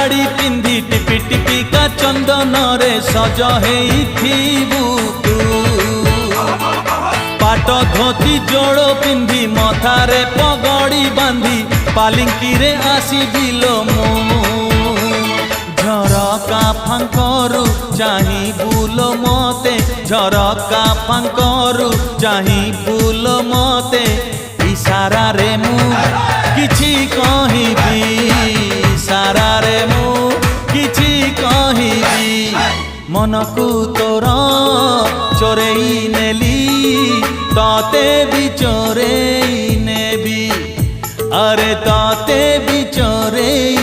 ଶାଢ଼ୀ ପିନ୍ଧି ଟିପି ଟିପିକା ଚନ୍ଦନରେ ସଜ ହେଇଥିବୁ ତୁ। ପାଟ ଧୋତି ଯୋଡ଼ ପିନ୍ଧି ମଥାରେ ପଗଡ଼ି ବାନ୍ଧି ପାଲିଙ୍କିରେ ଆସିବିଲୋ ମୁଁ। ଝରକା ଫାଙ୍କରୁ ଚାହିଁ ବୁଲ ମତେ, ଝରକା ଫାଙ୍କରୁ ଚାହିଁ ବୁଲ ମତେ। ଇଶାରାରେ ମୁଁ କିଛି କହିବି, ଇଶାରାରେ ମୁଁ କିଛି କହିବି। ମନକୁ ତୋର ଚୋରେଇ ନେଲି, ତତେ ବି ଚୋରେଇ ନେବି, ଆରେ ତତେ ବି ଚୋରେଇ